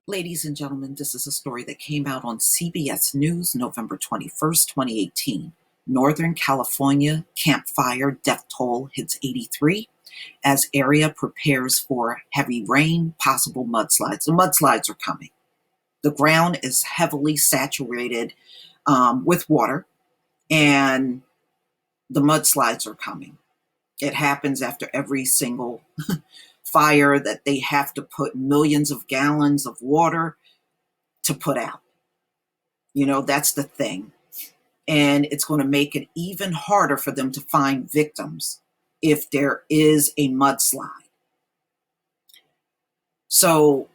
Ladies and gentlemen, this is a story that came out on CBS News November 21st, 2018. Northern California campfire death toll hits 83 as area prepares for heavy rain, possible mudslides. The mudslides are coming. The ground is heavily saturated with water, and the mudslides are coming. It happens after every single fire that they have to put millions of gallons of water to put out. That's the thing. And it's going to make it even harder for them to find victims if there is a mudslide. So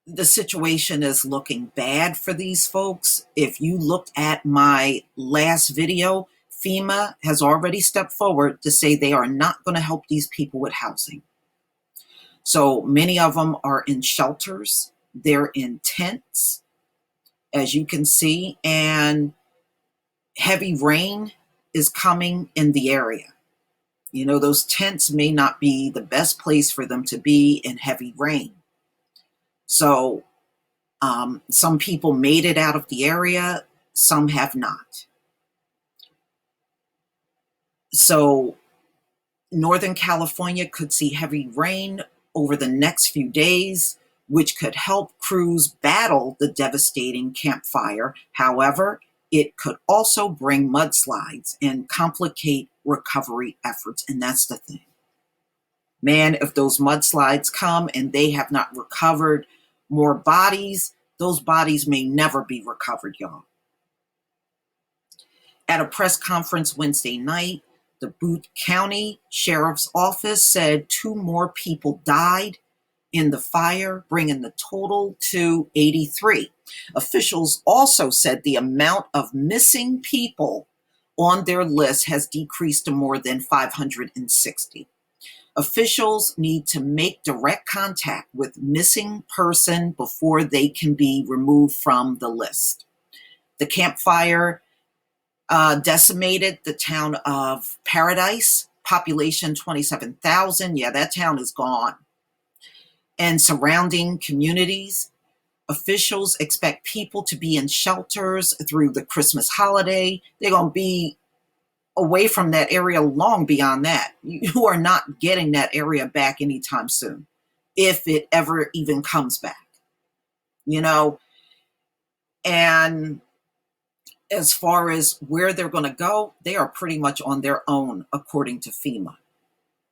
the situation is looking bad for these folks. If you looked at my last video, FEMA has already stepped forward to say they are not going to help these people with housing. So many of them are in shelters. They're in tents, as you can see, and heavy rain is coming in the area. Those tents may not be the best place for them to be in heavy rain. So some people made it out of the area, some have not. So Northern California could see heavy rain over the next few days, which could help crews battle the devastating campfire. However, it could also bring mudslides and complicate recovery efforts, and that's the thing. Man, if those mudslides come and they have not recovered more bodies, those bodies may never be recovered, y'all. At a press conference Wednesday night, the Booth County Sheriff's Office said 2 more people died in the fire, bringing the total to 83. Officials also said the amount of missing people on their list has decreased to more than 560. Officials need to make direct contact with missing person before they can be removed from the list. The campfire decimated the town of Paradise, population 27,000. Yeah, that town is gone. And surrounding communities. Officials expect people to be in shelters through the Christmas holiday. They're going to be away from that area long beyond that. You are not getting that area back anytime soon, if it ever even comes back. And as far as where they're going to go, they are pretty much on their own, according to FEMA.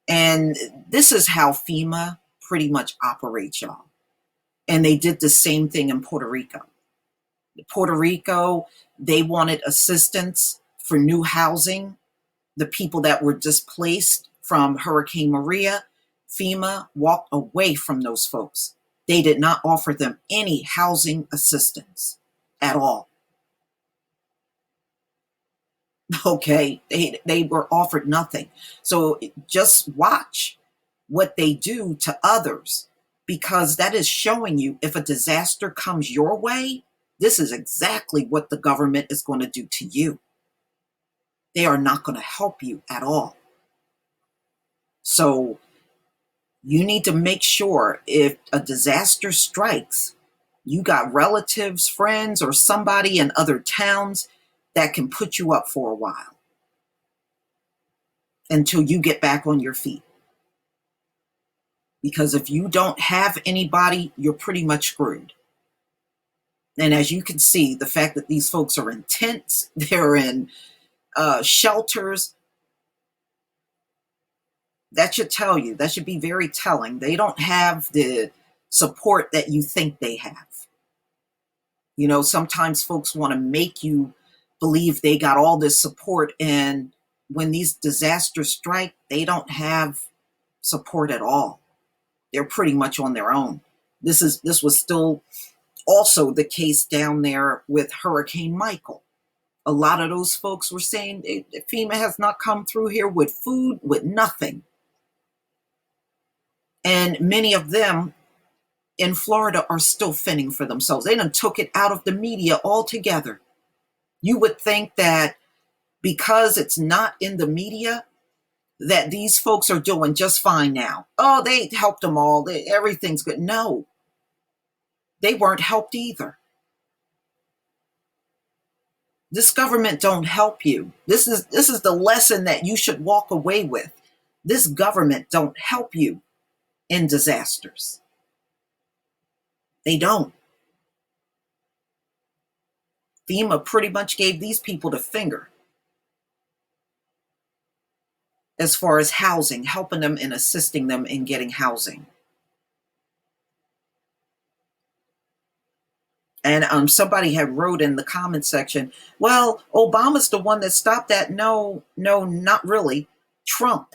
And this is how FEMA pretty much operates, y'all. And they did the same thing in Puerto Rico. Puerto Rico, they wanted assistance for new housing. The people that were displaced from Hurricane Maria, FEMA walked away from those folks. They did not offer them any housing assistance at all. Okay, they were offered nothing. So just watch what they do to others, because that is showing you if a disaster comes your way, this is exactly what the government is going to do to you. They are not going to help you at all. So you need to make sure if a disaster strikes, you got relatives, friends, or somebody in other towns that can put you up for a while until you get back on your feet. Because if you don't have anybody, you're pretty much screwed. And as you can see, the fact that these folks are in tents, they're in shelters, that should tell you, that should be very telling. They don't have the support that you think they have. Sometimes folks want to make you believe they got all this support, and when these disasters strike, they don't have support at all. They're pretty much on their own. This was still also the case down there with Hurricane Michael. A lot of those folks were saying FEMA has not come through here with food, with nothing. And many of them in Florida are still fending for themselves. They done took it out of the media altogether. You would think that because it's not in the media, that these folks are doing just fine now. Oh, they helped them all. Everything's good. No. They weren't helped either. This government don't help you. This is the lesson that you should walk away with. This government don't help you in disasters. They don't. FEMA pretty much gave these people the finger as far as housing, helping them and assisting them in getting housing. And somebody had wrote in the comment section, well, Obama's the one that stopped that. No, not really. Trump.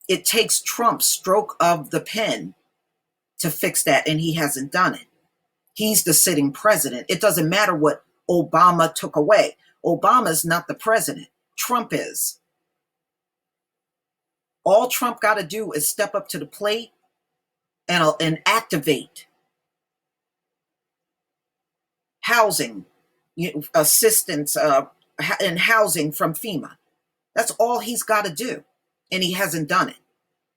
It takes Trump's stroke of the pen to fix that, and he hasn't done it. He's the sitting president. It doesn't matter what Obama took away. Obama's not the president. Trump is. All Trump got to do is step up to the plate and activate housing assistance and housing from FEMA. That's all he's got to do, and he hasn't done it.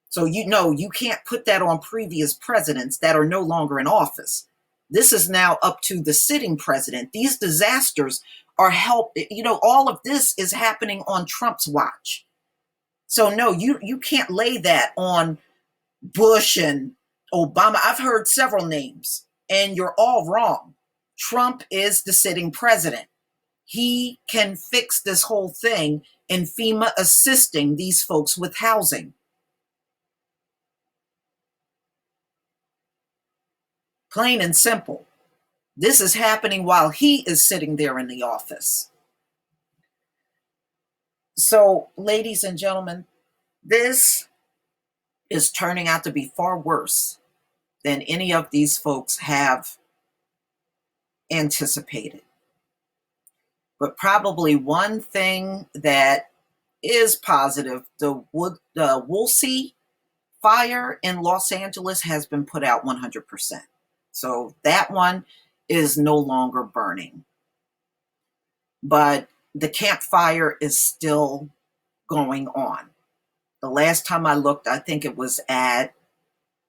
So you can't put that on previous presidents that are no longer in office. This is now up to the sitting president. These disasters are all of this is happening on Trump's watch. So no, you can't lay that on Bush and Obama. I've heard several names, and you're all wrong. Trump is the sitting president. He can fix this whole thing, and FEMA assisting these folks with housing. Plain and simple. This is happening while he is sitting there in the office. So, ladies and gentlemen, this is turning out to be far worse than any of these folks have anticipated. But probably one thing that is positive, the Woolsey fire in Los Angeles has been put out 100%. So that one is no longer burning. But the campfire is still going on. The last time I looked, I think it was at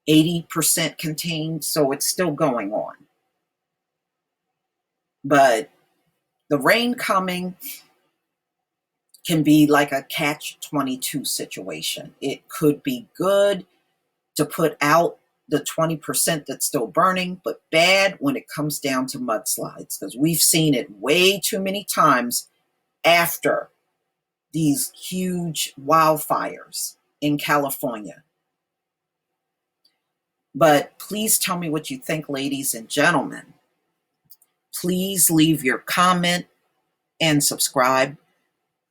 80% contained, so it's still going on. But the rain coming can be like a catch-22 situation. It could be good to put out the 20% that's still burning, but bad when it comes down to mudslides, because we've seen it way too many times after these huge wildfires in California. But please tell me what you think, ladies and gentlemen. Please leave your comment and subscribe.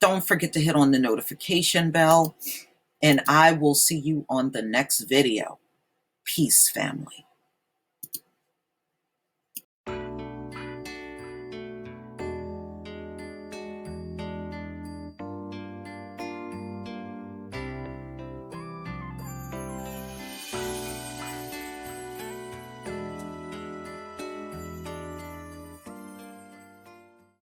Don't forget to hit on the notification bell, and I will see you on the next video. Peace, family.